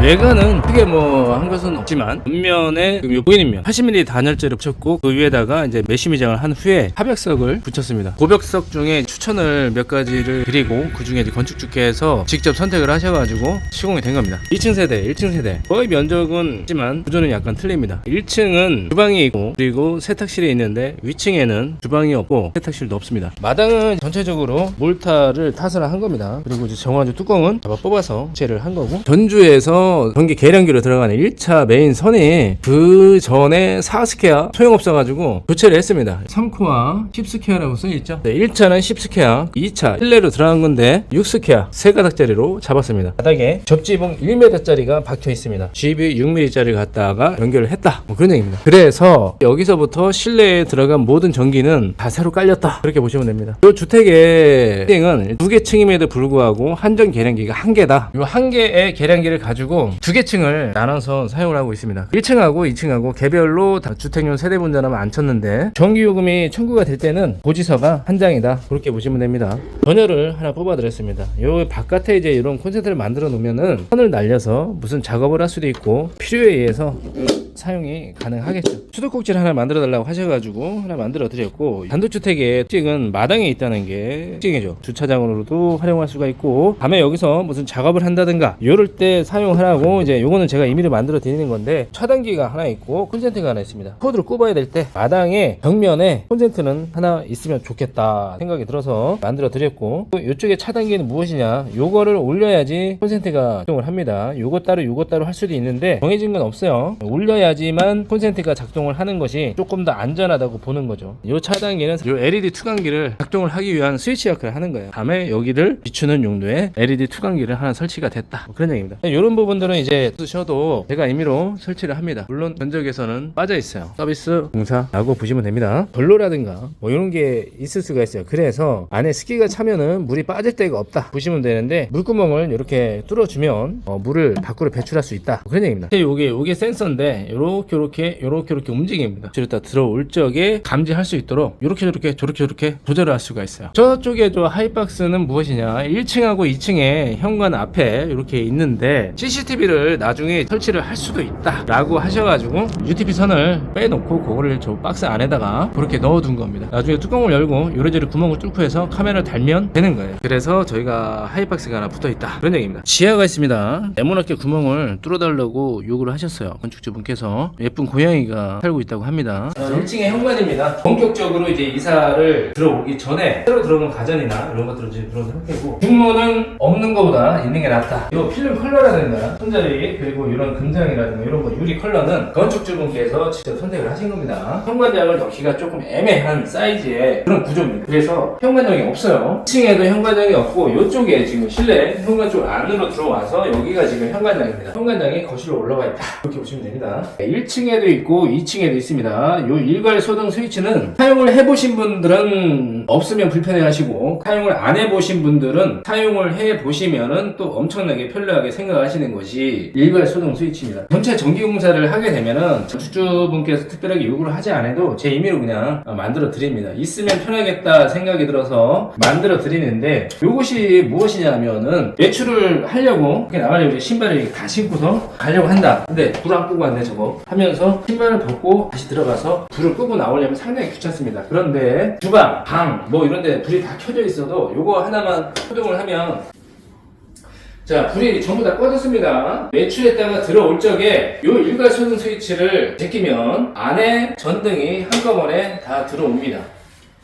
외관은 크게 뭐 한 것은 없지만 뒷면에 보이는면 80mm 단열재를 붙였고 그 위에다가 이제 메쉬 미장을 한 후에 하백석을 붙였습니다. 고벽석 중에 추천을 몇 가지를 드리고 그 중에 이제 건축주께서 직접 선택을 하셔가지고 시공이 된 겁니다. 2층 세대, 1층 세대 거의 면적은 있지만 구조는 약간 틀립니다. 1층은 주방이 있고 그리고 세탁실이 있는데 위층에는 주방이 없고 세탁실도 없습니다. 마당은 전체적으로 몰타를 타설 한 겁니다. 그리고 이제 정화조 뚜껑은 잡아 뽑아서 교체를 한 거고, 전주에서 전기 계량기로 들어가는 1차 메인 선이 그 전에 4스퀘어 소용없어가지고 교체를 했습니다. 3코어 10스퀘어라고 써있죠. 네, 1차는 10스퀘어, 2차 실내로 들어간 건데 6스퀘어 3가닥짜리로 잡았습니다. 바닥에 접지봉 1m짜리가 박혀 있습니다. GB 6mm짜리 갖다가 연결을 했다, 뭐 그런 얘기입니다. 그래서 여기서부터 실내에 들어간 모든 전기는 다 새로 깔렸다, 그렇게 보시면 됩니다. 이 주택의 층은 2개 층임에도 불구하고 한전 계량기가 1개다. 이 1개의 계량기를 가지고 2개 층을 나눠서 사용을 하고 있습니다. 1층하고 2층하고 개별로 다 주택용 세대분전하면 안 쳤는데 전기요금이 청구가 될 때는 고지서가 한 장이다, 그렇게 보시면 됩니다. 전열을 하나 뽑아 드렸습니다. 요 바깥에 이제 이런 콘센트를 만들어 놓으면은 선을 날려서 무슨 작업을 할 수도 있고 필요에 의해서 사용이 가능하겠죠. 수도꼭지를 하나 만들어 달라고 하셔가지고 하나 만들어 드렸고, 단독주택의 특징은 마당에 있다는 게 특징이죠. 주차장으로도 활용할 수가 있고, 밤에 여기서 무슨 작업을 한다든가 이럴 때 사용하라고 이제 요거는 제가 임의로 만들어 드리는 건데, 차단기가 하나 있고 콘센트가 하나 있습니다. 코드를 꼽아야 될 때 마당에 벽면에 콘센트는 하나 있으면 좋겠다 생각이 들어서 만들어 드렸고, 이쪽에 차단기는 무엇이냐, 요거를 올려야지 콘센트가 작동을 합니다. 요거 따로 할 수도 있는데 정해진 건 없어요. 올려야지만 콘센트가 작동을 하는 것이 조금 더 안전하다고 보는 거죠. 요 차단기는 요 LED 투광기를 작동을 하기 위한 스위치 역할을 하는 거예요. 밤에 여기를 비추는 용도의 LED 투광기를 하나 설치가 됐다, 뭐 그런 얘기입니다. 이런 부분들은 이제 쓰셔도 제가 임의로 설치를 합니다. 물론 견적에서는 빠져 있어요. 서비스 공사라고 보시면 됩니다. 전로라든가 뭐 이런 게 있을 수가 있어요. 그래서 안에 습기가 차면은 물이 빠질 데가 없다 보시면 되는데, 물구멍을 이렇게 뚫어주면 물을 밖으로 배출할 수 있다, 뭐 그런 얘기입니다. 요게 센서인데 요렇게 움직입니다. 다 들어올 적에 감지할 수 있도록 요렇게 조절을 할 수가 있어요. 저쪽에 저 하이박스는 무엇이냐, 1층하고 2층에 현관 앞에 이렇게 있는데 CCTV를 나중에 설치를 할 수도 있다 라고 하셔가지고 UTP 선을 빼놓고 그거를 저 박스 안에다가 그렇게 넣어둔 겁니다. 나중에 뚜껑을 열고 요래저래 구멍을 뚫고 해서 카메라를 달면 되는 거예요. 그래서 저희가 하이박스가 하나 붙어있다, 그런 얘기입니다. 지하가 있습니다. 네모나게 구멍을 뚫어달라고 요구를 하셨어요. 건축주분께서. 예쁜 고양이가 살고 있다고 합니다. 1층의 현관입니다. 본격적으로 이제 이사를 들어오기 전에 새로 들어오는 가전이나 이런 것들을 이제 들어온 상태고, 중문은 없는 것보다 있는 게 낫다. 이 필름 컬러라든가 손잡이 그리고 이런 금장이라든가 이런 거 유리 컬러는 건축주분께서 직접 선택을 하신 겁니다. 현관장을 넣기가 조금 애매한 사이즈의 그런 구조입니다. 그래서 현관장이 없어요. 2층에도 현관장이 없고, 이쪽에 지금 실내 현관 쪽 안으로 들어와서 여기가 지금 현관장입니다. 현관장이 거실로 올라가 있다, 이렇게 보시면 됩니다. 1층에도 있고 2층에도 있습니다. 요 일괄 소등 스위치는 사용을 해보신 분들은 없으면 불편해 하시고, 사용을 안 해보신 분들은 사용을 해보시면은 또 엄청나게 편리하게 생각하시는 것이 일괄 소등 스위치입니다. 전체 전기공사를 하게 되면은 건축주분께서 특별하게 요구를 하지 않아도 제 임의로 그냥 만들어 드립니다. 있으면 편하겠다 생각이 들어서 만들어 드리는데, 요것이 무엇이냐면은 외출을 하려고 이렇게 나가려고 신발을 다 신고서 가려고 한다. 근데 불 안 끄고 왔네 저거 하면서 신발을 벗고 다시 들어가서 불을 끄고 나오려면 상당히 귀찮습니다. 그런데 주방, 방 뭐 이런데 불이 다 켜져 있어도 요거 하나만 소등을 하면, 자, 불이 전부 다 꺼졌습니다. 외출했다가 들어올 적에 요 일괄 소등 스위치를 제끼면 안에 전등이 한꺼번에 다 들어옵니다.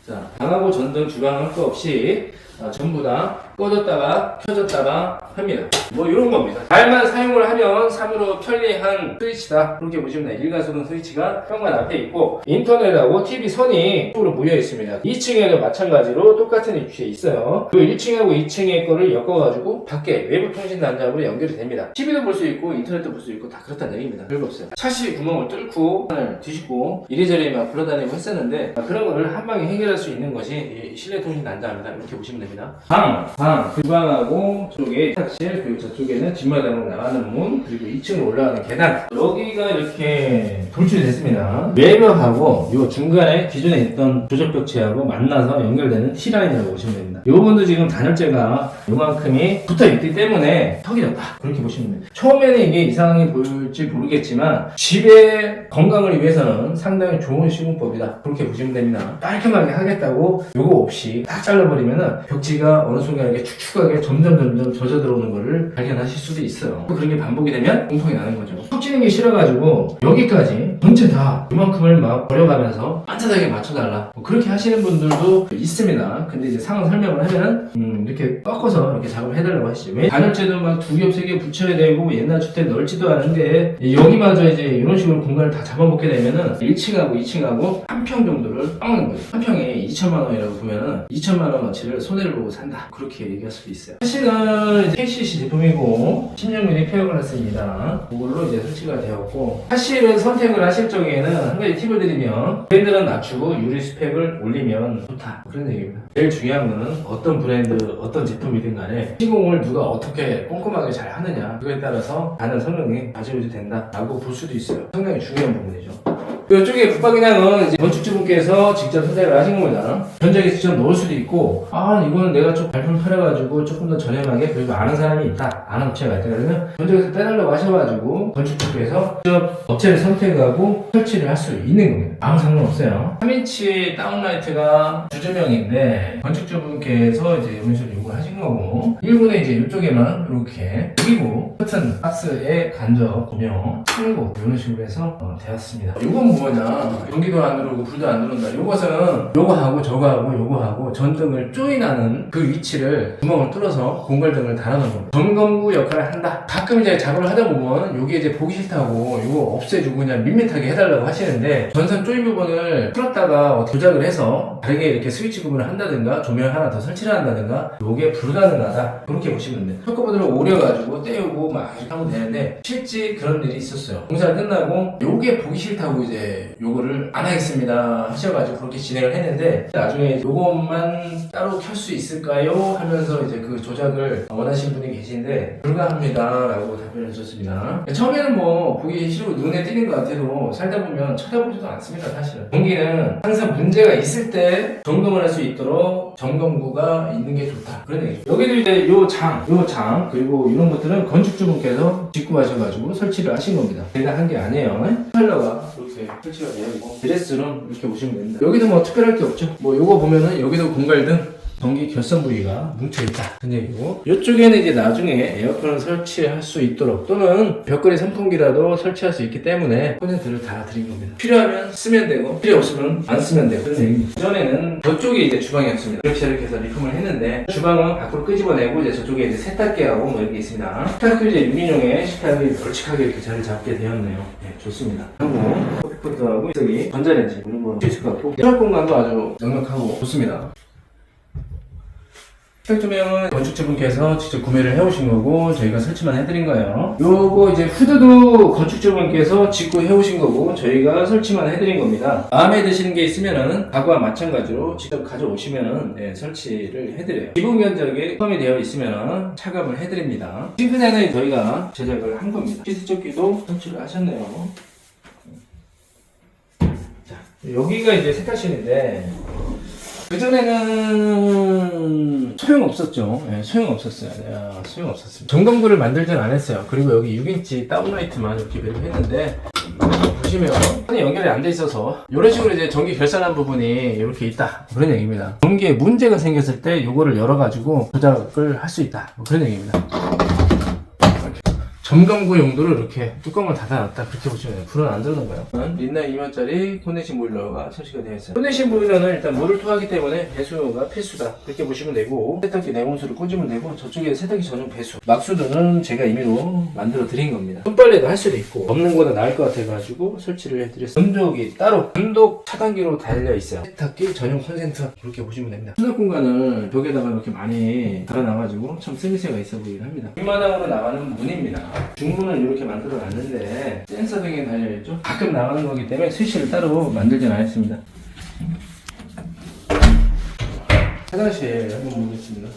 자, 방하고 전등, 주방 할 거 없이 전부 다 꺼졌다가 켜졌다가 합니다. 뭐 이런 겁니다. 잘만 사용을 하면 참으로 편리한 스위치다, 그렇게 보시면 돼요. 일괄소등 스위치가 현관 앞에 있고, 인터넷하고 TV 선이 쪽으로 모여 있습니다. 2층에도 마찬가지로 똑같은 위치에 있어요. 그 1층하고 2층의 거를 엮어가지고 밖에 외부 통신 단자로 연결이 됩니다. TV도 볼 수 있고 인터넷도 볼 수 있고 다 그렇다는 얘기입니다. 별거 없어요. 샤시 구멍을 뚫고 판을 뒤집고 이리저리 막 굴러다니고 했었는데, 그런 거를 한 방에 해결할 수 있는 것이 실내 통신 단자입니다. 이렇게 보시면 됩니다. 주방하고 저쪽에 세탁실, 그리고 저쪽에는 뒷마당으로 나가는 문, 그리고 2층으로 올라가는 계단, 여기가 이렇게 돌출이 됐습니다. 외벽하고 요 중간에 기존에 있던 조적벽체하고 만나서 연결되는 T라인이라고 보시면 됩니다. 됩니다. 이 부분도 지금 단열재가 요만큼이 붙어있기 때문에 턱이 졌다 그렇게 보시면 됩니다. 처음에는 이게 이상하게 보일지 모르겠지만 집의 건강을 위해서는 상당히 좋은 시공법이다 그렇게 보시면 됩니다. 깔끔하게 하겠다고 요거 없이 딱 잘라버리면은 벽지가 어느 순간 이렇게 축축하게 점점 젖어 들어오는 거를 발견하실 수도 있어요. 그런 게 반복이 되면 공통이 나는 거죠. 턱 찌는 게 싫어가지고 여기까지 전체 다 이만큼을 막 버려가면서 반듯하게 맞춰달라 그렇게 하시는 분들도 있습니다. 근데 이제 상황 설명을 하면은 이렇게 꺾어서 이렇게 작업을 해달라고 하시죠. 왜 단열재도 막 2겹 3겹 붙여야 되고 옛날 주택 넓지도 않은데 여기마저 이제 이런 식으로 공간을 다 잡아먹게 되면은 1층하고 2층하고 한 평 정도를 빵하는 거예요. 한 평에 2천만 원이라고 보면은 2천만 원어치를 손해를 보고 산다 그렇게 얘기할 수도 있어요. 사실은 KCC 제품이고 16mm 페어글라스입니다. 그걸로 이제 설치가 되었고 사실은 선택을 하실 적에는 한 가지 팁을 드리면 브랜드는 낮추고 유리 스펙을 올리면 좋다 그런 얘기입니다. 제일 중요한 거는 어떤 브랜드 어떤 제품이든 간에 시공을 누가 어떻게 꼼꼼하게 잘 하느냐 그거에 따라서 다른 성능이 좌지우지 된다 라고 볼 수도 있어요. 상당히 중요한 부분이죠. 이쪽에 붙박이장은 이제 건축주분께서 직접 선택을 하신 겁니다. 견적에 직접 넣을 수도 있고 이거는 내가 좀 발품 팔아가지고 조금 더 저렴하게 그리고 아는 사람이 있다 아는 업체가 있다 그러면 견적에서 빼달라고 하셔가지고 건축주께서 직접 업체를 선택하고 설치를 할 수 있는 겁니다. 아무 상관없어요. 3인치 다운라이트가 주조명인데 건축주분께서 이제 이런 식으로 요구를 하신 거고 1분에 이제 이쪽에만 이렇게 그리고 커튼 박스에 간접 조명 창고 이런 식으로 해서 되었습니다. 이건 뭐냐 전기도 안 들어오고 불도 안 들어온다. 요것은 요거하고 저거하고 요거하고 전등을 조인하는 그 위치를 구멍을 뚫어서 공갈등을 달아놓은 겁니다. 점검구 역할을 한다. 가끔 이제 작업을 하다 보면 요게 이제 보기 싫다고 요거 없애주고 그냥 밋밋하게 해달라고 하시는데 전선 조인 부분을 풀었다가 조작을 해서 다르게 이렇게 스위치 구분을 한다든가 조명 하나 더 설치를 한다든가 요게 불가능하다 그렇게 보시면 돼요. 초코보드를 오려가지고 떼우고 막 이렇게 하면 되는데 실제 그런 일이 있었어요. 공사가 끝나고 요게 보기 싫다고 이제 요거를 안 하겠습니다 하셔가지고 그렇게 진행을 했는데 나중에 요것만 따로 켤 수 있을까요? 하면서 이제 그 조작을 원하시는 분이 계신데 불가합니다 라고 답변을 주셨습니다. 처음에는 뭐 보기 싫고 눈에 띄는 것 같아도 살다 보면 쳐다보지도 않습니다. 사실은 전기는 항상 문제가 있을 때 점검을 할 수 있도록 점검구가 있는 게 좋다 그런 얘기죠. 여기도 이제 요 장 그리고 이런 것들은 건축주분께서 직구하셔가지고 설치를 하신 겁니다. 제가 한 게 아니에요. 컬러가 이렇게 설치가 되어 있고 드레스룸 이렇게 보시면 됩니다. 여기도 뭐 특별할 게 없죠. 뭐 요거 보면은 여기도 공갈등 전기 결선 부위가 뭉쳐있다 그런 얘기고 이쪽에는 이제 나중에 에어컨을 설치할 수 있도록 또는 벽걸이 선풍기라도 설치할 수 있기 때문에 콘센트를 달아드린 겁니다. 필요하면 쓰면 되고 필요 없으면 안 쓰면 되고 그런 얘기입니다. 그전에는 저쪽에 이제 주방이었습니다. 이렇게 해서 리폼을 했는데 주방은 밖으로 끄집어내고 이제 저쪽에 이제 세탁기하고 뭐 이렇게 있습니다. 식탁도 이제 6인용에 식탁이 걸쭉하게 이렇게 자리 잡게 되었네요. 네, 좋습니다. 그리고 커피포트하고 여기 전자레인지 이런 거 있을 것 같고 수납 공간도 아주 넉넉하고 좋습니다. 식탁 조명은 건축주분께서 직접 구매를 해오신 거고 저희가 설치만 해드린 거예요. 요거 이제 후드도 건축주분께서 직구 해오신 거고 저희가 설치만 해드린 겁니다. 마음에 드시는 게 있으면은 가구와 마찬가지로 직접 가져오시면은 네, 설치를 해드려요. 기본 견적에 포함이 되어 있으면은 차감을 해드립니다. 싱크대는 저희가 제작을 한 겁니다. 피스조끼도 설치를 하셨네요. 자, 여기가 이제 세탁실인데 그전에는 소용없었죠. 네, 소용없었어요. 소용없었습니다. 점검구를 만들진 않았어요. 그리고 여기 6인치 다운라이트만 이렇게 배려했는데 보시면 연결이 안 돼 있어서 이런 식으로 이제 전기 결선한 부분이 이렇게 있다 그런 얘기입니다. 전기에 문제가 생겼을 때 이거를 열어가지고 조작을 할 수 있다 그런 얘기입니다. 점검구 용도로 이렇게 뚜껑을 닫아놨다 그렇게 보시면 돼요. 불은 안 들어오는 거예요. 린나 2만짜리 콘덴싱 보일러가 설치가 되어 있어요. 콘덴싱 보일러는 일단 물을 토하기 때문에 배수가 필수다 그렇게 보시면 되고 세탁기 내온수를 꽂으면 되고 저쪽에 세탁기 전용 배수 막수도는 제가 임의로 만들어 드린 겁니다. 손빨래도 할 수도 있고 없는 거보다 나을 것 같아가지고 설치를 해드렸어요. 건조기 따로 건독 차단기로 달려 있어요. 세탁기 전용 콘센트 그렇게 보시면 됩니다. 수납 공간을 벽에다가 이렇게 많이 달아놔가지고 참 쓰임새가 있어 보이긴 합니다. 뒷마당으로 나가는 문입니다. 중문을 이렇게 만들어 놨는데 센서 등에 달려있죠. 가끔 나가는 거기 때문에 스위치를 따로 만들진 않았습니다. 화장실 한번 보겠습니다.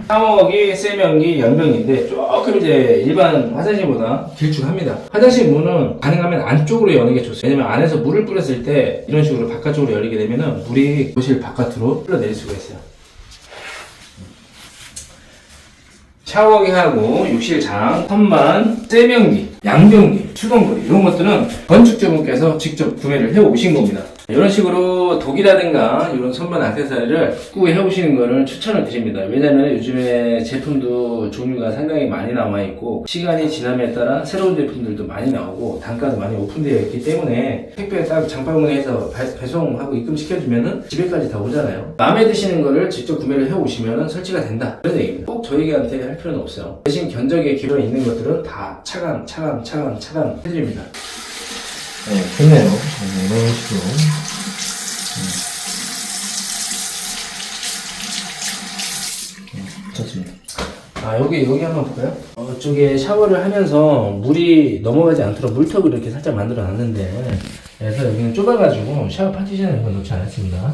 샤워기, 세면기, 연병인데 조금 이제 일반 화장실보다 길쭉합니다. 화장실 문은 가능하면 안쪽으로 여는 게 좋습니다. 왜냐면 안에서 물을 뿌렸을 때 이런 식으로 바깥쪽으로 열리게 되면 물이 거실 바깥으로 흘러내릴 수가 있어요. 샤워기하고 욕실장, 선반, 세면기, 양변기, 수동거리 이런 것들은 건축주분께서 직접 구매를 해 오신 겁니다. 이런 식으로 독이라든가 이런 선반 액세서리를 구해 오시는 거를 추천을 드립니다. 왜냐면 요즘에 제품도 종류가 상당히 많이 나와 있고 시간이 지남에 따라 새로운 제품들도 많이 나오고 단가도 많이 오픈되어 있기 때문에 택배 딱 장바구니에서 배송하고 입금시켜주면은 집에까지 다 오잖아요. 마음에 드시는 거를 직접 구매를 해 오시면은 설치가 된다 그런 얘기입니다. 꼭 저희한테 할 필요는 없어요. 대신 견적에 기본에 있는 것들은 다 차감 해드립니다. 네, 좋네요. 이런 식으로. 좋습니다. 여기 한번 볼까요? 이쪽에 샤워를 하면서 물이 넘어가지 않도록 물턱을 이렇게 살짝 만들어 놨는데, 그래서 여기는 좁아가지고 샤워 파티션을 이거 놓지 않았습니다.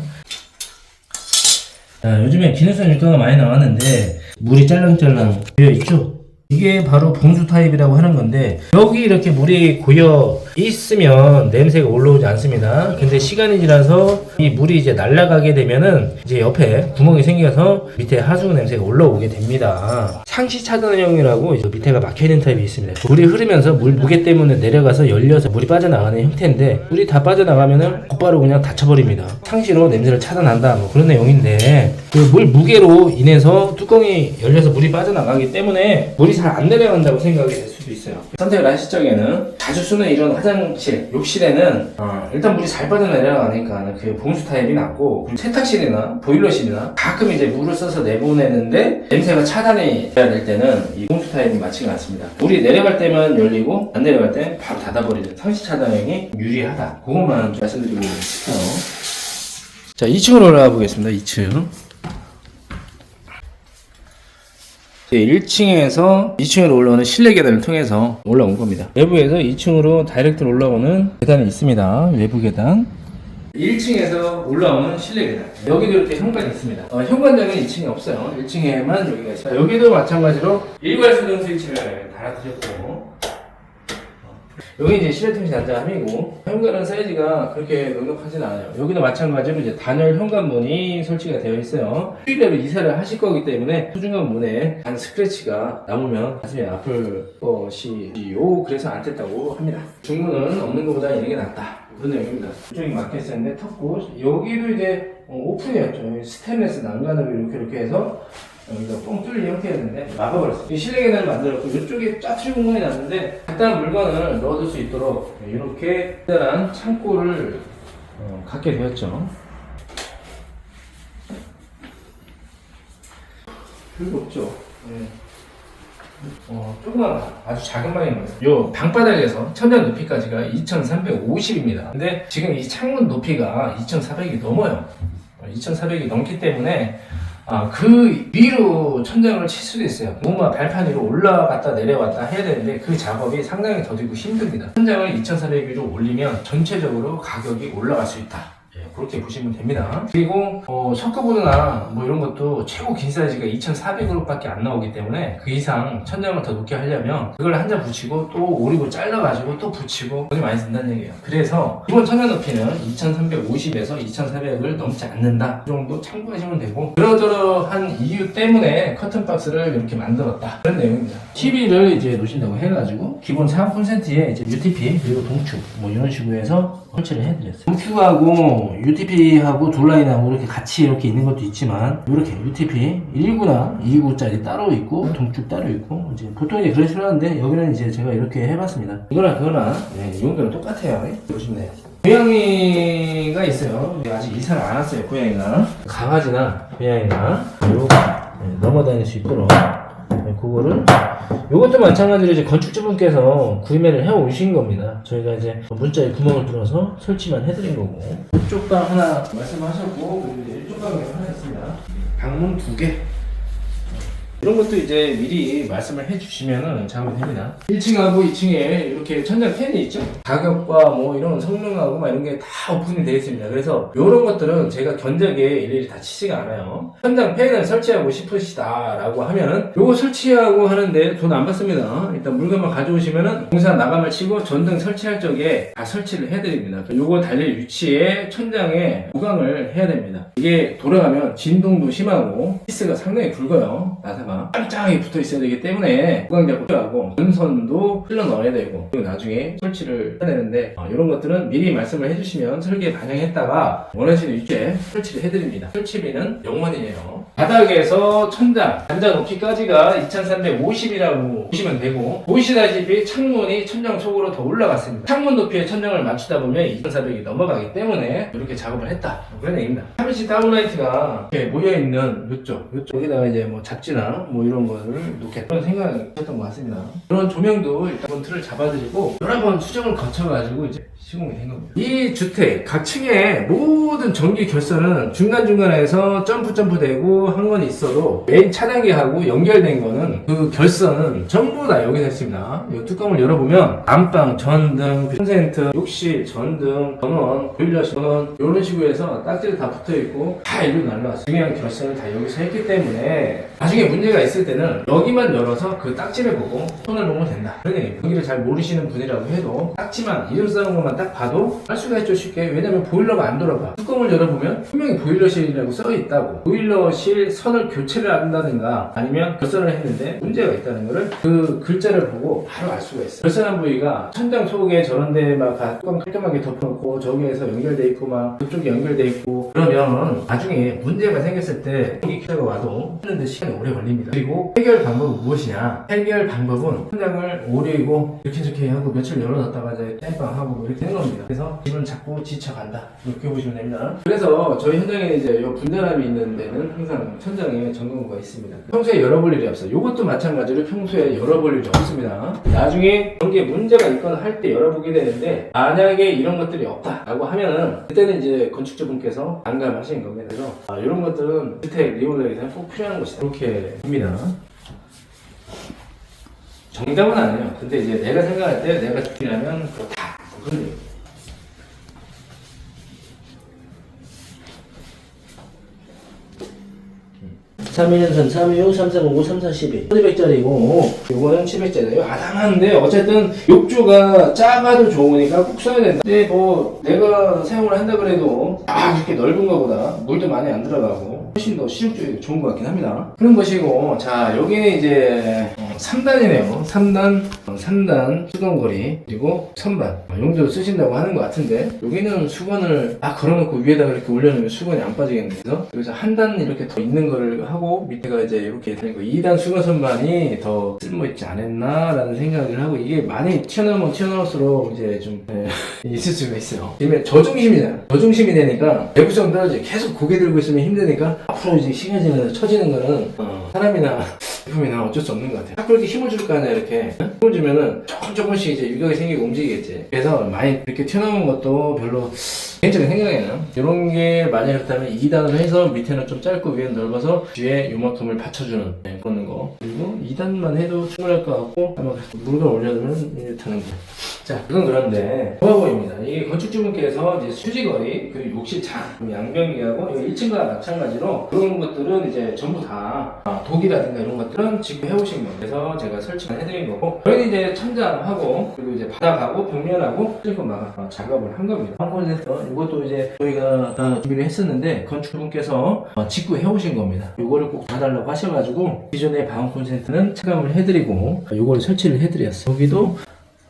요즘에 기능성 유가가 많이 나왔는데, 물이 짤랑짤랑 되어 있죠? 이게 바로 봉수 타입이라고 하는 건데 여기 이렇게 물이 고여 있으면 냄새가 올라오지 않습니다. 근데 시간이 지나서 이 물이 이제 날아가게 되면은 이제 옆에 구멍이 생겨서 밑에 하수구 냄새가 올라오게 됩니다. 상시 차단형이라고 이제 밑에가 막혀있는 타입이 있습니다. 물이 흐르면서 물 무게 때문에 내려가서 열려서 물이 빠져나가는 형태인데 물이 다 빠져나가면은 곧바로 그냥 닫혀버립니다. 상시로 냄새를 차단한다 뭐 그런 내용인데 그 물 무게로 인해서 뚜껑이 열려서 물이 빠져나가기 때문에 물이 잘 안 내려간다고 생각이 될 수도 있어요. 선택을 하실 적에는 자주 쓰는 이런 화장실, 욕실에는 일단 물이 잘 빠져내려가니까 그 봉수 타입이 낫고 세탁실이나 보일러실이나 가끔 이제 물을 써서 내보내는데 냄새가 차단이 돼야 될 때는 이 봉수 타입이 맞지가 않습니다. 물이 내려갈 때만 열리고 안 내려갈 때는 바로 닫아버리는 상시 차단형이 유리하다. 그것만 말씀드리고 싶어요. 자, 2층으로 올라가 보겠습니다. 2층. 1층에서 2층으로 올라오는 실내 계단을 통해서 올라온 겁니다. 외부에서 2층으로 다이렉트로 올라오는 계단이 있습니다. 외부 계단. 1층에서 올라오는 실내 계단. 여기도 이렇게 현관이 있습니다. 현관장은 2층에 없어요. 1층에만 여기가 있어요. 여기도 마찬가지로 일괄 수동 스위치를 달아드렸고 여기 이제 실내통신 단자함이고 현관은 사이즈가 그렇게 넉넉하진 않아요. 여기도 마찬가지로 이제 단열 현관문이 설치가 되어 있어요. 휴일에도 이사를 하실 거기 때문에 소중한 문에 단 스크래치가 남으면 가슴이 아플 것이요. 그래서 안 뗐다고 합니다. 중문은 없는 것보다 이런 게 낫다. 그런 내용입니다. 이쪽이 막혀있었는데 텄고 여기도 이제 오픈이었죠. 스테인리스 난간으로 이렇게 해서 여기가 뻥 뚫린 형태였는데 막아버렸어요. 이 실내 계단을 만들었고 이쪽에 짜투리 공간이 났는데 간단한 물건을 넣어둘 수 있도록 이렇게 특별한 창고를 갖게 되었죠. 별거 없죠. 네. 조그만 아주 작은 방인 거예요. 요 방바닥에서 천장 높이까지가 2350입니다. 근데 지금 이 창문 높이가 2400이 넘어요. 2400이 넘기 때문에 그 위로 천장을 칠 수도 있어요. 뭔가 발판 위로 올라갔다 내려갔다 해야 되는데 그 작업이 상당히 더디고 힘듭니다. 천장을 2400 위로 올리면 전체적으로 가격이 올라갈 수 있다. 그렇게 보시면 됩니다. 그리고 셔커보드나 뭐 이런 것도 최고 긴 사이즈가 2400으로밖에 안 나오기 때문에 그 이상 천장을 더 높게 하려면 그걸 한 장 붙이고 또 오리고 잘라가지고 또 붙이고 돈이 많이 든다는 얘기예요. 그래서 기본 천장 높이는 2350에서 2400을 넘지 않는다. 이 정도 참고하시면 되고 그러저러한 이유 때문에 커튼박스를 이렇게 만들었다. 그런 내용입니다. TV를 이제 놓으신다고 해가지고 기본 3%에 이제 UTP 그리고 동축 뭐 이런 식으로 해서 설치를 해드렸어요. 동축하고 UTP하고 둘라인하고 이렇게 같이 이렇게 있는 것도 있지만 이렇게 UTP 1구나 2구짜리 따로 있고 동축 따로 있고 이제 보통 이제 그런 식으로 하는데 여기는 이제 제가 이렇게 해봤습니다. 이거나 그거나 이 용도는 똑같아요. 보시면 돼요. 고양이가 있어요. 아직 이사를 안 왔어요. 고양이가 강아지나 고양이나 넘어다닐 수 있도록 그거를 요것도 마찬가지로 이제 건축주분께서 구매를 해 오신 겁니다. 저희가 이제 문자에 구멍을 뚫어서 설치만 해드린 거고 이쪽 방 하나 말씀하셨고 그리고 이제 이쪽 방에 하나 있습니다. 방문 2개 이런 것도 이제 미리 말씀을 해주시면은 작업이 됩니다. 1층하고 2층에 이렇게 천장 팬이 있죠. 가격과 뭐 이런 성능하고 막 이런 게 다 오픈이 되어 있습니다. 그래서 이런 것들은 제가 견적에 일일이 다 치지가 않아요. 천장 팬을 설치하고 싶으시다라고 하면은 요거 설치하고 하는데 돈 안 받습니다. 일단 물건만 가져오시면은 공사 나감을 치고 전등 설치할 적에 다 설치를 해드립니다. 요거 달릴 위치에 천장에 보강을 해야 됩니다. 이게 돌아가면 진동도 심하고 피스가 상당히 굵어요. 나사가 콘센트가 짱짱하게 붙어 있어야 되기 때문에 무광자고 필요하고 전선도 흘러 넣어야 되고 그리고 나중에 설치를 해야 되는데 이런 것들은 미리 말씀을 해주시면 설계에 반영했다가 원하시는 위치에 설치를 해드립니다. 설치비는 0원이에요. 바닥에서 천장, 단자 높이까지가 2350이라고 보시면 되고 보시다시피 창문이 천장 속으로 더 올라갔습니다. 창문 높이에 천장을 맞추다 보면 2400이 넘어가기 때문에 이렇게 작업을 했다. 그런 얘기입니다. 3인치 다운라이트가 이렇게 모여있는 이쪽 여기다가 이제 뭐 잡지나 뭐 이런 거를 놓겠다 그런 생각을 했던 것 같습니다. 그런 조명도 일단 틀을 잡아드리고 여러 번 수정을 거쳐가지고 이제 시공이 된 겁니다. 이 주택 각 층의 모든 전기 결선은 중간중간에서 점프되고 한 건 있어도 메인 차단기하고 연결된 거는 그 결선은 전부 다 여기서 했습니다. 이 뚜껑을 열어보면 안방, 전등, 콘센트, 욕실, 전등, 전원, 보일러, 전원 이런 식으로 해서 딱지가 다 붙어있고 다 일로 날라왔어요. 중요한 결선을 다 여기서 했기 때문에 나중에 문제가 있을 때는 여기만 열어서 그 딱지를 보고 손을 놓으면 된다. 그런 얘기입니다. 여기를 잘 모르시는 분이라고 해도 딱지만 이름 쓰는 것만 딱 봐도 할 수가 있죠. 쉽게. 왜냐면 보일러가 안 돌아가. 뚜껑을 열어보면 분명히 보일러실이라고 써있다고. 보일러실 선을 교체를 한다든가 아니면 결선을 했는데 문제가 있다는 거를 그 글자를 보고 바로 알 수가 있어요. 결선한 부위가 천장 속에 저런 데 막 뚜껑 깔끔하게 덮어놓고 저기에서 연결돼 있고 막 그쪽이 연결돼 있고 그러면 나중에 문제가 생겼을 때 여기 기사가 와도 하는데 시간이 오래 걸립니다. 그리고 해결 방법은 무엇이냐? 해결 방법은 천장을 오리고 이렇게 하고 며칠 열어놨다가 이제 땜빵하고 이렇게 하는 겁니다. 그래서 기분 자꾸 지쳐간다. 이렇게 보시면 됩니다. 그래서 저희 현장에 이제 요 분자람이 있는 데는 항상 천장에 점검구가 있습니다. 평소에 열어볼 일이 없어요. 이것도 마찬가지로 평소에 열어볼 일이 없습니다. 나중에 전기에 문제가 있거나 할 때 열어보게 되는데 만약에 이런 것들이 없다라고 하면은 그때는 이제 건축주분께서 안감하시는 겁니다. 그래서 이런 것들은 주택 리모델링에서는 꼭 필요한 것이다. 이렇게 봅니다. 정답은 아니에요. 근데 이제 내가 생각할 때 내가 주이라면 그렇다. 그런 얘기. 321선 325 3305 3412 1200짜리고 요거는 700짜리예요. 아담한데 어쨌든 욕조가 작아도 좋으니까 꼭 써야 된다. 근데 뭐 내가 사용을 한다 그래도 이렇게 넓은 거보다 물도 많이 안 들어가고 훨씬 더 실용적이고 좋은 것 같긴 합니다. 그런 것이고 자 여기는 이제 3단이네요. 3단 수건거리 그리고 선반 이 정도로 쓰신다고 하는 것 같은데 여기는 수건을 걸어놓고 위에다가 이렇게 올려놓으면 수건이 안 빠지겠는데 그래서 여기서 한 단 이렇게 더 있는 거를 하고 밑에가 이제 이렇게 되니까 2단 수건 선반이 더 쓸모있지 않았나 라는 생각을 하고 이게 많이 튀어나오면 튀어나올수록 이제 좀 있을 수가 있어요. 왜냐면 저중심이잖아. 저중심이 되니까 내구성 떨어지고 계속 고개 들고 있으면 힘드니까 앞으로 이제 시간이 지나서 처지는 거는 사람이나 제품이나 어쩔 수 없는 것 같아요. 자꾸 이렇게 힘을 줄 거 아니야. 이렇게 힘을 주면은 조금씩 이제 유격이 생기고 움직이겠지. 그래서 많이 이렇게 튀어나오는 것도 별로 개인적인 생각에는 이런 게 만약 그렇다면 2단으로 해서 밑에는 좀 짧고 위에는 넓어서 뒤에 요만큼을 받쳐주는 그런 거 그리고 2단만 해도 충분할 것 같고 아마 물건 올려두면 이렇다는 거. 자 그건 그런데 좋아 보입니다. 이게 건축주분께서 이제 수지거리 그리고 욕실창 양변기하고 1층과 마찬가지로 그런 것들은 이제 전부 다 독이라든가 이런 것들은 지금 해오신 거예요. 그래서 제가 설치를 해드린 거고 저희는 이제 천장하고 그리고 이제 바닥하고 벽면하고 실컷 막 작업을 한 겁니다. 콘센터 이것도 이제 저희가 다 준비를 했었는데 건축주분께서 직구 해오신 겁니다. 이거를 꼭 봐달라고 하셔가지고 기존의 방음 콘센트는 체감을 해드리고 이거를 설치를 해드렸어요. 여기도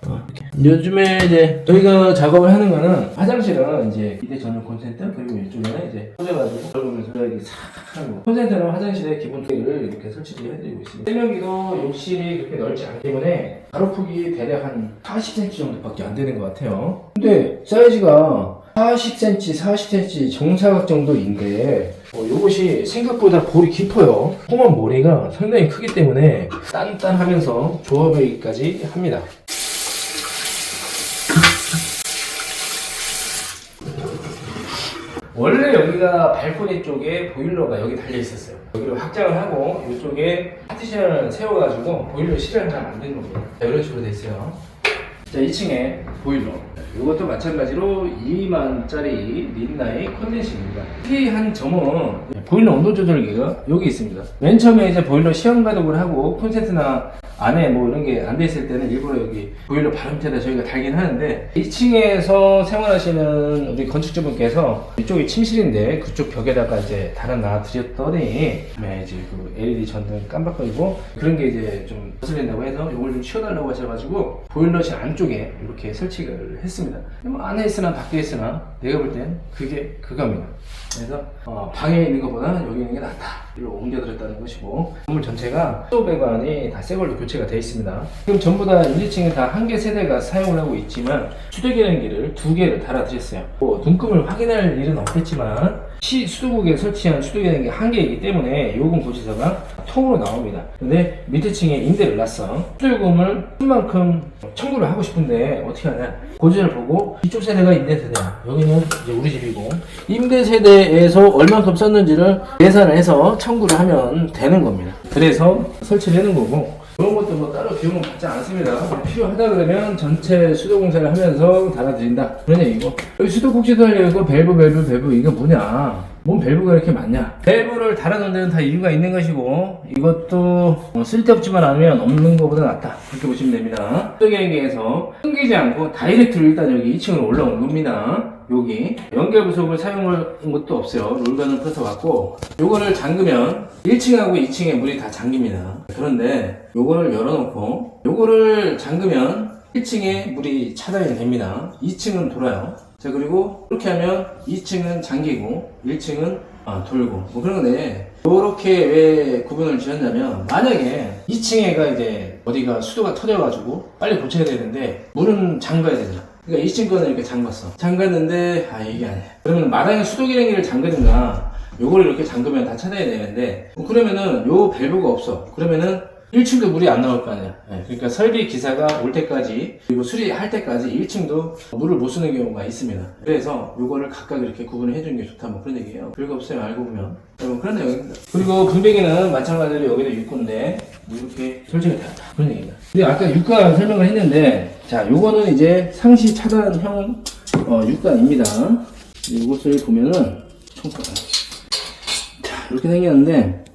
이렇게. 요즘에 이제 저희가 작업을 하는 거는 화장실은 이제 비대 전용 콘센트 그리고 이쪽에는 이제 꽂아가지고 걸으면서 이렇게 싹 하는 거. 콘센트는 화장실에 기본 두 개를 이렇게 설치를 해드리고 있습니다. 세면기도 욕실이 그렇게 넓지 않기 때문에 가로폭이 대략 한 40cm 정도밖에 안 되는 것 같아요. 근데 사이즈가 40cm 정사각 정도인데 이것이 생각보다 볼이 깊어요. 홈원 머리가 상당히 크기 때문에 단단하면서 좋아 보이기까지 합니다. 원래 여기가 발코니 쪽에 보일러가 여기 달려 있었어요. 여기를 확장을 하고 이쪽에 파티션을 세워가지고 보일러 실을 하나 만든 겁니다. 이런 식으로 돼 있어요. 자, 2층에 보일러. 이것도 마찬가지로 2만짜리 린나이 컨덴싱입니다. 특이한 점은 보일러 온도 조절기가 여기 있습니다. 맨 처음에 이제 보일러 시험 가동을 하고 콘센트나 안에 뭐 이런 게 안 돼 있을 때는 일부러 여기 보일러 바로 밑에다 저희가 달긴 하는데 2층에서 생활하시는 우리 건축주분께서 이쪽이 침실인데 그쪽 벽에다가 이제 달아놔 드렸더니 이제 그 LED 전등 깜빡거리고 그런 게 이제 좀 거슬린다고 해서 이걸 좀 치워달라고 하셔가지고 보일러실 안쪽에 이렇게 설치를 했습니다. 뭐 안에 있으나 밖에 있으나 내가 볼 땐 그게 그겁니다. 그래서 방에 있는 것보다 여기 있는 게 낫다. 이로 옮겨드렸다는 것이고 건물 전체가 수도 배관이 다 새 걸로 교체가 되어 있습니다. 지금 전부 다 1, 2층은 다 한 개 세대가 사용을 하고 있지만 수도계량기를 2개를 달아드렸어요. 뭐 눈금을 확인할 일은 없겠지만 수도국에 설치한 수도계량기 1개이기 때문에 요금 고지서가 통으로 나옵니다. 근데 밑에 층에 임대를 놨어. 수도요금을 쓴만큼 청구를 하고 싶은데 어떻게 하냐, 고지서를 보고 이쪽 세대가 임대세대야, 여기는 이제 우리 집이고 임대세대에서 얼만큼 썼는지를 계산을 해서 청구를 하면 되는 겁니다. 그래서 설치를 해놓은 거고 그런 것도 뭐 따로 비용은 받지 않습니다. 필요하다 그러면 전체 수도공사를 하면서 달아드린다 그런 얘기고, 여기 수도꼭지도 하려고 밸브 이거 뭐냐, 뭔 밸브가 이렇게 많냐. 밸브를 달아놓은 데는 다 이유가 있는 것이고 이것도 쓸데없지만 않으면 없는 것보다 낫다 그렇게 보시면 됩니다. 수도계량기에서 끊기지 않고 다이렉트로 일단 여기 2층으로 올라온 겁니다. 여기 연결 부속을 사용한 것도 없어요. 롤건을 펴서 왔고 요거를 잠그면 1층하고 2층에 물이 다 잠깁니다. 그런데 요거를 열어놓고 요거를 잠그면 1층에 물이 차단이 됩니다. 2층은 돌아요. 자, 그리고 이렇게 하면 2층은 잠기고 1층은 돌고 뭐 그런 건데, 요렇게 왜 구분을 지었냐면 만약에 2층에가 이제 어디가 수도가 터져가지고 빨리 고쳐야 되는데 물은 잠가야 되잖아. 그러니까 2층 거는 이렇게 잠갔는데 이게 아니야. 그러면 마당에 수도계량기를 잠그든가 요거를 이렇게 잠그면 다 차단이 되는데 그러면은 요 밸브가 없어. 그러면은 1층도 물이 안 나올 거 아니야. 그러니까 설비 기사가 올 때까지 그리고 수리할 때까지 1층도 물을 못 쓰는 경우가 있습니다. 그래서 요거를 각각 이렇게 구분을 해주는 게 좋다 뭐 그런 얘기예요. 별거 없어요, 알고 보면. 그런 내용입니다. 그리고 분배기는 마찬가지로 여기도 6구인데 이렇게 설치가 되었다 그런 얘기입니다. 근데 아까 유가 설명을 했는데, 자, 요거는 이제 상시 차단형 유가입니다. 이것을 보면은 총가, 자, 이렇게 생겼는데,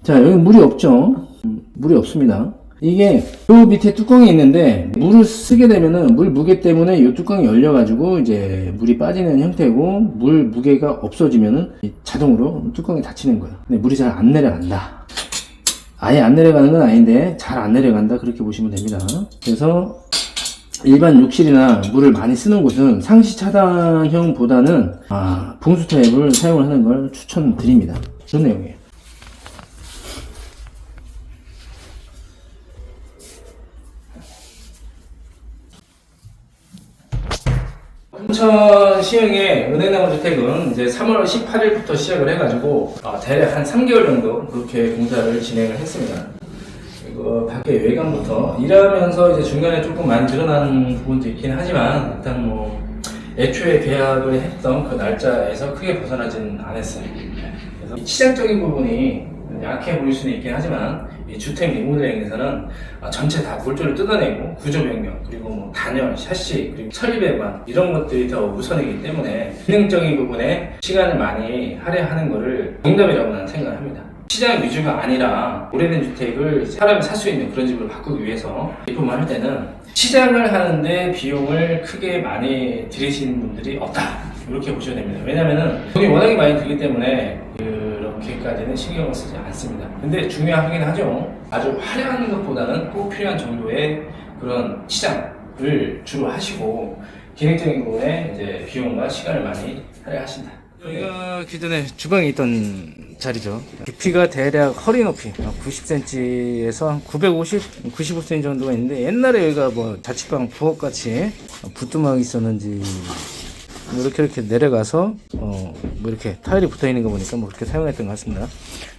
자, 여기 물이 없죠. 물이 없습니다. 이게 요 밑에 뚜껑이 있는데 물을 쓰게 되면은 물 무게 때문에 이 뚜껑이 열려가지고 이제 물이 빠지는 형태고, 물 무게가 없어지면은 자동으로 뚜껑이 닫히는 거예요. 근데 물이 잘 안 내려간다. 아예 안 내려가는 건 아닌데 잘 안 내려간다 그렇게 보시면 됩니다. 그래서 일반 욕실이나 물을 많이 쓰는 곳은 상시 차단형보다는 봉수 타입을 사용을 하는 걸 추천드립니다. 그런 내용이에요. 홍천 시흥의 은행나무 주택은 이제 3월 18일부터 시작을 해가지고 대략 한 3개월 정도 그렇게 공사를 진행을 했습니다. 그리고 밖에 외관부터 일하면서 이제 중간에 조금 많이 늘어난 부분도 있긴 하지만 일단 뭐 애초에 계약을 했던 그 날짜에서 크게 벗어나진 않았어요. 그래서 시장적인 부분이 약해 보일 수는 있긴 하지만 이 주택 리모델링에서는 전체 다 골조를 뜯어내고 구조 변경, 그리고 뭐 단열, 샤시, 그리고 처리 배관 이런 것들이 더 우선이기 때문에 기능적인 부분에 시간을 많이 할애하는 것을 정답이라고 나는 생각을 합니다. 시장 위주가 아니라 오래된 주택을 사람이 살 수 있는 그런 집으로 바꾸기 위해서 리폼을 할 때는 시장을 하는데 비용을 크게 많이 들이시는 분들이 없다 이렇게 보시면 됩니다. 왜냐면은 돈이 워낙에 많이 들기 때문에 그렇게까지는 신경을 쓰지 않습니다. 근데 중요하긴 하죠. 아주 화려한 것보다는 꼭 필요한 정도의 그런 시장을 주로 하시고 기능적인 부분에 이제 비용과 시간을 많이 할애하신다. 여기가 기존에 주방에 있던 자리죠. 깊이가 대략 허리 높이 90cm에서 한 950, 95cm 정도가 있는데, 옛날에 여기가 뭐 자취방 부엌같이 부뚜막이 있었는지 이렇게 내려가서 뭐 이렇게 타일이 붙어 있는 거 보니까 뭐 그렇게 사용했던 것 같습니다.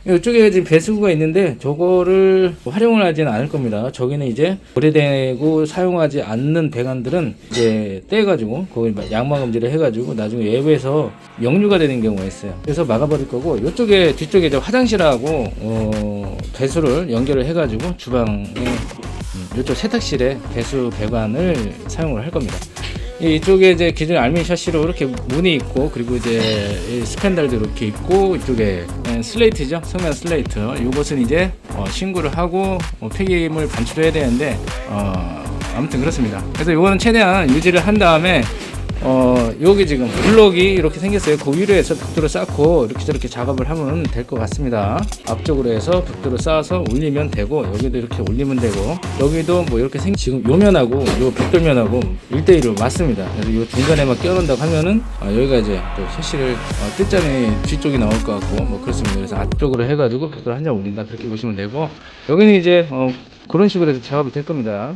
이쪽에 지금 배수구가 있는데 저거를 활용을 하지는 않을 겁니다. 저기는 이제 오래되고 사용하지 않는 배관들은 이제 떼가지고 거기 양마 검지를 해가지고 나중에 외부에서 역류가 되는 경우가 있어요. 그래서 막아버릴 거고, 이쪽에 뒤쪽에 이제 화장실하고 배수를 연결을 해가지고 주방에 이쪽 세탁실에 배수 배관을 사용을 할 겁니다. 이쪽에 이제 기존 알루미늄 샤시로 이렇게 문이 있고, 그리고 이제 이 스팬들도 이렇게 있고, 이쪽에 슬레이트죠, 성면 슬레이트. 이것은 이제 신구를 하고 폐기물 반출해야 되는데 아무튼 그렇습니다. 그래서 이거는 최대한 유지를 한 다음에 여기 지금 블럭이 이렇게 생겼어요. 그 위로 해서 벽돌을 쌓고 이렇게 저렇게 작업을 하면 될 것 같습니다. 앞쪽으로 해서 벽돌을 쌓아서 올리면 되고, 여기도 이렇게 올리면 되고, 여기도 뭐 이렇게 지금 요 면하고 요 벽돌면하고 1대1로 맞습니다. 그래서 요 중간에만 끼워놓는다고 하면은 여기가 이제 또 샤시를 뜯자니 뒤쪽이 나올 것 같고 뭐 그렇습니다. 그래서 앞쪽으로 해가지고 벽돌 한 장 올린다, 그렇게 보시면 되고, 여기는 이제 그런 식으로 해서 작업이 될 겁니다.